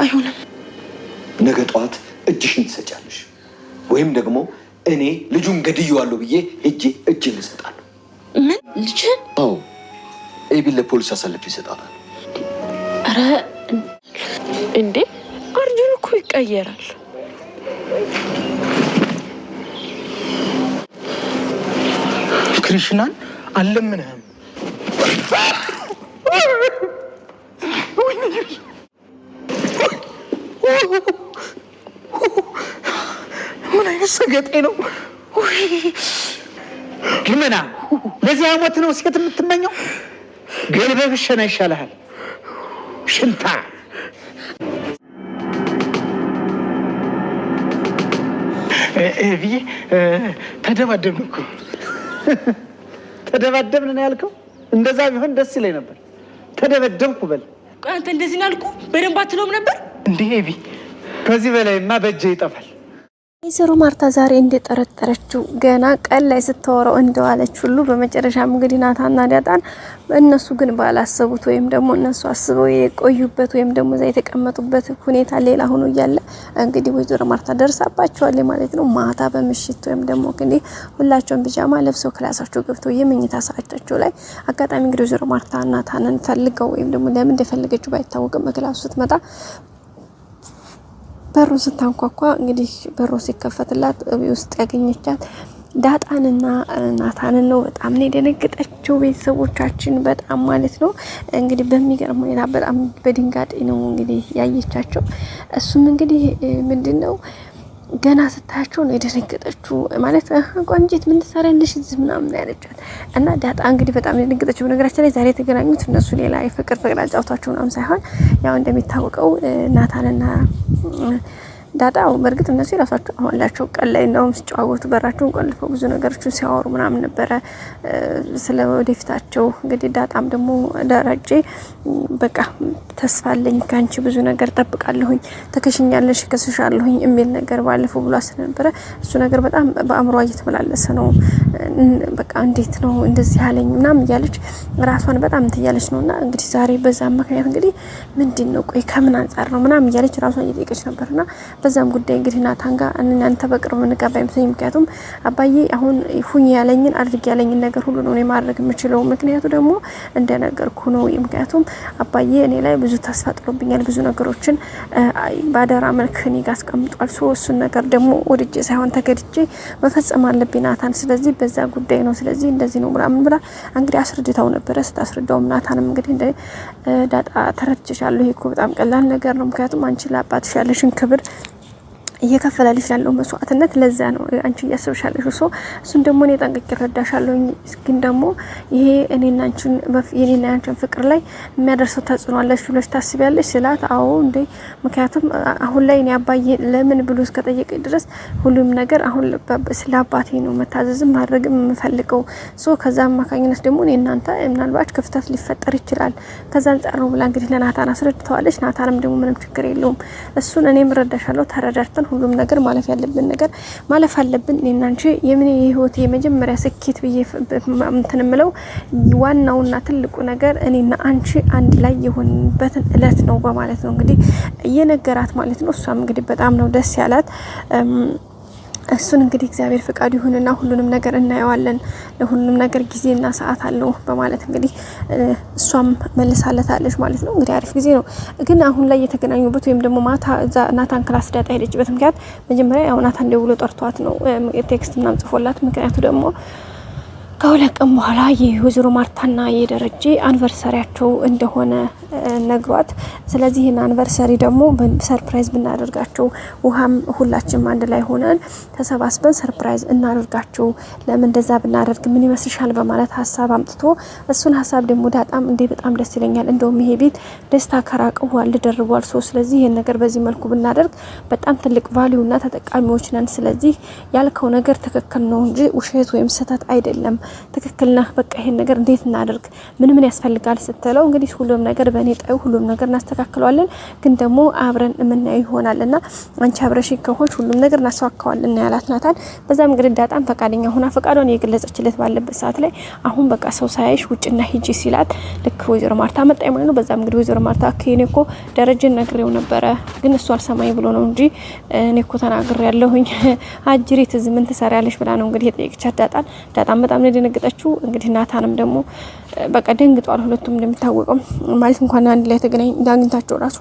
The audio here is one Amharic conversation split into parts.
አይሆንም ነገ ጠዋት እጅሽን ትሰጫለሽ ወይም ደግሞ እኔ ልጁን ገድየዋለሁ ብዬ እጄን እሰጣለሁ ምን ልጅን አዎ ኤቢን ለፖሊስ አሳልፌ እሰጣለሁ ኧረ እንዴ አርጁን እኮ ይቀየራል ክሪሽናን አለምንህም ምን አይነት ሰገጤ ነው ግመና ለዚህ አሞት ነው ሴት የምትመኘው ገልበህ ብሸና ይሻልሃል ሽንታ ኤቢ ተደባደብን እኮ ተደባደብን ነው ያልከው እንደዛ ቢሆን ደስ ይለኝ ነበር ተደበደብኩ በል አንተ እንደዚህ ናልኩ በደንብ አትሎም ነበር እንዴ ኤቢ ከዚህ በላይማ በእጄ ይጠፋል ወይዘሮ ማርታ ዛሬ እንደጠረጠረችው ገና ቀን ላይ ስትወራው እንደዋለች ሁሉ በመጨረሻም እንግዲህ ናታንና ዳጣን እነሱ ግን ባላሰቡት ወይም ደግሞ እነሱ አስበው የቆዩበት ወይም ደግሞ እዛ የተቀመጡበት ሁኔታ ሌላ ሆኖ እያለ እንግዲህ ወይዘሮ ማርታ ደርሳባቸዋል ማለት ነው። ማታ በምሽት ወይም ደግሞ እንግዲህ ሁላቸውም ቢጃማ ለብሰው ክላሳቸው ገብተው የመኝታ ሰዓታቸው ላይ አጋጣሚ እንግዲህ ወይዘሮ ማርታ ናታንን ፈልገው ወይም ደግሞ ለምን እንደፈለገችው ባይታወቅም ክላሱ ስትመጣ በሩ ስታንኳኳ እንግዲህ በሩ ሲከፈትላት ውስጥ ያገኘቻት ዳጣንና ናታንን ነው። በጣም ነው የደነገጠችው ቤተሰቦቻችን በጣም ማለት ነው። እንግዲህ በሚገርም ሁኔታ በጣም በድንጋጤ ነው እንግዲህ ያየቻቸው። እሱም እንግዲህ ምንድነው ገና ስታያቸው ነው የደነገጠችው ማለት ቆንጂት ምን ትሰሪያለሽ እዚህ ምናምን ያለቻት እና ዳጣ እንግዲህ በጣም የደነገጠችው በነገራችን ላይ ዛሬ የተገናኙት እነሱ ሌላ የፍቅር አጫውታቸው ምናምን ሳይሆን ያው እንደሚታወቀው ናታንና ዳጣው በርግጥ እነሱ የራሳቸው አሁንላቸው ቀን ላይ ነው ሲጫወቱ በራቸውን ቆልፈው ብዙ ነገሮችን ሲያወሩ ምናምን ነበረ ስለ ወደፊታቸው። እንግዲህ ዳጣም ደግሞ ደረጀ በቃ ተስፋለኝ ካንቺ ብዙ ነገር ጠብቃለሁኝ ተከሽኛለሽ ከስሻለሁኝ የሚል ነገር ባለፈው ብሎ አስነበረ እሱ ነገር በጣም በአእምሮዋ እየተመላለሰ ነው። በቃ እንዴት ነው እንደዚህ ያለኝ ምናምን እያለች ራሷን በጣም ትያለች ነውና እንግዲህ ዛሬ በዛ ምክንያት እንግዲህ ምንድነው ቆይ ከምን አንፃር ነው ምናምን እያለች ራሷን እየጠየቀች ነበርና በዛም ጉዳይ እንግዲህ ናታን ጋር እናንተ በቅርብ እንቀባይ መስኝ ምክንያቱም አባዬ አሁን ሁኝ ያለኝን አድርግ ያለኝን ነገር ሁሉ ነው ማድረግ የምችለው ምክንያቱ ደግሞ እንደነገርኩ ነው ምክንያቱም አባዬ እኔ ላይ ብዙ ተስፋ ጥሎብኛል ብዙ ነገሮችን ባደራ መልክ እኔ ጋር አስቀምጧል እሱን ነገር ደግሞ ወድጄ ሳይሆን ተገድጄ መፈጸም አለብኝ ናታን ስለዚህ በዛ ጉዳይ ነው ስለዚህ እንደዚህ ነው ምናምን ብላ እንግዲህ አስረድታው ነበር ስታስረዳው ናታንም እንግዲህ እንደ ዳጣ ተረድቻለሁ ይሄ እኮ በጣም ቀላል ነገር ነው ምክንያቱም አንቺ ለአባትሽ ያለሽን ክብር እየከፈለልሽ ያለው መስዋዕትነት ለዛ ነው አንቺ እያሰብሻለሽ እሱን ደግሞ እኔ ጠንቅቄ ረዳሻለሁ ግን ደግሞ ይሄ እኔና አንቺን ፍቅር ላይ የሚያደርሰው ተጽዕኖ አለሽ ብለሽ ታስቢያለሽ ስላት አዎ እንዴ ምክንያቱም አሁን ላይ እኔ አባዬ ለምን ብሎ እስከጠየቀኝ ድረስ ሁሉም ነገር አሁን ስለ አባቴ ነው መታዘዝም ማድረግም የምፈልገው ከዛ አማካኝነት ደግሞ እኔ እናንተ ምናልባት ክፍተት ሊፈጠር ይችላል ከዛ አንፃር ነው ብላ እንግዲህ ለናታን አስረድተዋለች ናታንም ደግሞ ምንም ችግር የለውም እሱን እኔም ረዳሻለሁ ተረዳርተን ሁሉም ነገር ማለፍ ያለብን ነገር ማለፍ አለብን እኔና አንቺ የምን የህይወት የመጀመሪያ ስኬት ብዬ እንትንምለው ዋናውና ትልቁ ነገር እኔና አንቺ አንድ ላይ የሆንበትን እለት ነው በማለት ነው እንግዲህ እየነገራት ማለት ነው እሷም እንግዲህ በጣም ነው ደስ ያላት እሱን እንግዲህ እግዚአብሔር ፍቃዱ ይሁንና ሁሉንም ነገር እናየዋለን ለሁሉንም ነገር ጊዜና ሰዓት አለው በማለት እንግዲህ እሷም መልሳለታለች ማለት ነው እንግዲህ አሪፍ ጊዜ ነው ግን አሁን ላይ የተገናኙበት ወይም ደግሞ ማታ ናታን ክላስ ዳጣ ሄደችበት ምክንያት መጀመሪያ ያው ናታን ደውሎ ጠርቷት ነው ቴክስት ምናምን ጽፎላት ምክንያቱ ደግሞ ከሁለት ቀን በኋላ የወይዘሮ ማርታና የደረጀ አንቨርሰሪያቸው እንደሆነ ነግሯት ስለዚህ ይሄን አንቨርሰሪ ደግሞ ሰርፕራይዝ ብናደርጋቸው ውሃም ሁላችንም አንድ ላይ ሆነን ተሰባስበን ሰርፕራይዝ እናደርጋቸው ለምን እንደዛ ብናደርግ ምን ይመስልሻል በማለት ሐሳብ አምጥቶ እሱን ሐሳብ ደግሞ ዳጣም እንዴ በጣም ደስ ይለኛል እንደውም ይሄ ቤት ደስታ ከራቀዋል ደርቧል ስለዚህ ይሄን ነገር በዚህ መልኩ ብናደርግ በጣም ትልቅ ቫልዩና ተጠቃሚዎች ነን ስለዚህ ያልከው ነገር ትክክል ነው እንጂ ውሸት ወይም ስህተት አይደለም ትክክል ነህ፣ በቃ ይሄን ነገር እንዴት እናደርግ፣ ምን ያስፈልጋል ስትለው እንግዲህ ሁሉም ነገር በእኔ ጣዩ ሁሉም ነገር እናስተካክለዋለን፣ ግን ደግሞ አብረን የምናየው ይሆናልና አንቺ አብረሽ ከሆንሽ ሁሉም ነገር እናስተካክለዋለን ያላት ናታን። በዛም እንግዲህ ዳጣም ፈቃደኛ ሆና ፈቃዷን የገለጸችለት ባለበት ሰዓት ላይ አሁን በቃ ሰው ሳይሽ ውጭና ሂጂ ሲላት ልክ ወይዘሮ ማርታ መጣይ ማለት ነው። በዛም እንግዲህ ወይዘሮ ማርታ ከኔ እኮ ደረጀን ነግሬው ነበረ ግን እሱ አልሰማኝ ብሎ ነው እንጂ እኔ እኮ ተናግሬ ያለሁኝ አጅሪት እዚህ ምን ትሰሪያለሽ ብላ ነው እንግዲህ የጠየቀቻት ዳጣም በጣም ነው የደነገጠችው። እንግዲህ ናታንም ደግሞ በቃ ደንግጧል። ሁለቱም እንደሚታወቀው ማለት እንኳን አንድ ላይ ተገናኝ እንዳግኝታቸው ራሱ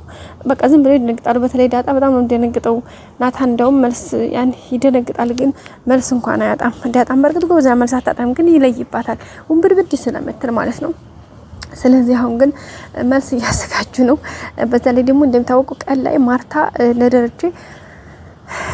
በቃ ዝም ብሎ ይደነግጣሉ። በተለይ ዳጣ በጣም ነው የደነገጠው። ናታን እንደውም መልስ ያን ይደነግጣል ግን መልስ እንኳን አያጣም። ዳጣም በርግጥ ጎበዝ መልስ አታጣም ግን ይለይባታል ውንብድብድ ስለምትል ማለት ነው። ስለዚህ አሁን ግን መልስ እያዘጋጁ ነው። በተለይ ደግሞ እንደሚታወቀው ቀን ላይ ማርታ ለደረጀ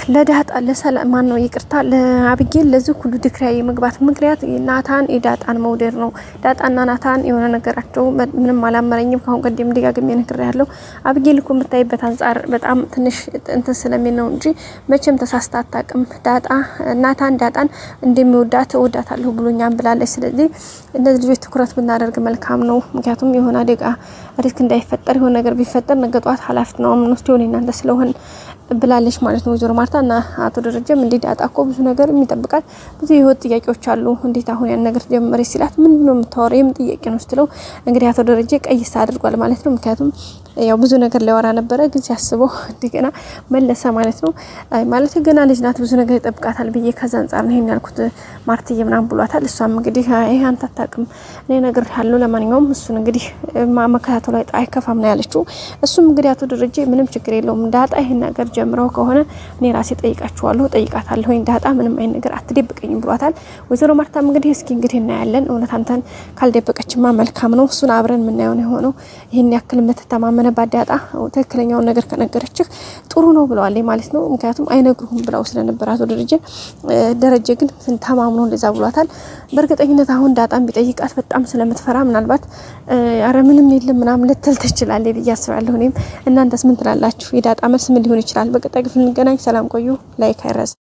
ለዳጣ ለሰላም ማን ነው ይቅርታ ለአብጌል ለዚህ ሁሉ ድክራይ መግባት ምክንያት ናታን የዳጣን መውደድ ነው። ዳጣና ናታን የሆነ ነገራቸው ምንም አላመረኝም ካሁን ቀደም ደጋግሜ ነግሬያለሁ። አብጌል እኮ የምታይበት አንጻር በጣም ትንሽ እንትን ስለሚል ነው እንጂ መቼም ተሳስታ አታውቅም። ናታን ዳጣን እንደሚወዳት እወዳታለሁ ብሎኛል ብላለች። ስለዚህ እነዚህ ልጆች ትኩረት ብናደርግ መልካም ነው። ምክንያቱም የሆነ አደጋ ሪስክ እንዳይፈጠር የሆነ ነገር ቢፈጠር ነገ ጧት ኃላፊነት ነው የምንወስደው እናንተ ስለሆነ ብላለች ማለት ነው ወይዘሮ ማርታ። እና አቶ ደረጀም እንዴ ዳጣ እኮ ብዙ ነገር የሚጠብቃት ብዙ የህይወት ጥያቄዎች አሉ እንዴት አሁን ያን ነገር ጀመረ ሲላት ምንድነው የምታወራው የምን ጥያቄ ነው ስትለው እንግዲህ አቶ ደረጀ ቀይስ አድርጓል ማለት ነው። ምክንያቱም ያው ብዙ ነገር ሊያወራ ነበረ ግን ሲያስበው እንደገና መለሰ ማለት ነው። አይ ማለት ገና ልጅ ናት ብዙ ነገር ይጠብቃታል ብዬ ከዛ አንፃር ነው ያልኩት ማርትዬ ምናምን ብሏታል። እሷም እንግዲህ አይ አንተ አታውቅም እኔ ነገር ያለው ለማንኛውም እሱን እንግዲህ ማመከታተሉ አይከፋም ነው ያለችው። እሱም እንግዲህ አቶ ደረጀ ምንም ችግር የለውም ዳጣ ይሄን ነገር ጀምረው ከሆነ እኔ ራሴ ጠይቃቸዋለሁ ጠይቃታለሁ ዳጣ ምንም አይነት ነገር አትደብቀኝም ብሏታል። ወይዘሮ ማርታም እንግዲህ እስኪ እንግዲህ እናያለን እውነት አንተን ካልደበቀችማ መልካም ነው እሱን አብረን የምናየው ነው የሆነው ይሄን ያክል መተማመነ ባዳጣ ትክክለኛውን ነገር ከነገረችህ ጥሩ ነው ብለዋል ማለት ነው። ምክንያቱም አይነግሩም ብለው ስለነበር አቶ ደረጀ ግን ተማምኖ እንደዛ ብሏታል። በእርግጠኝነት አሁን ዳጣም ቢጠይቃት በጣም ስለምትፈራ ምናልባት አረ ምንም የለም ምናምን ልትል ትችላለች ብዬ አስባለሁ። እኔም እናንተስ ምን ትላላችሁ? የዳጣ መልስ ምን ሊሆን ይችላል? በቀጣይ ክፍል እንገናኝ። ሰላም ቆዩ። ላይክ አይረሳ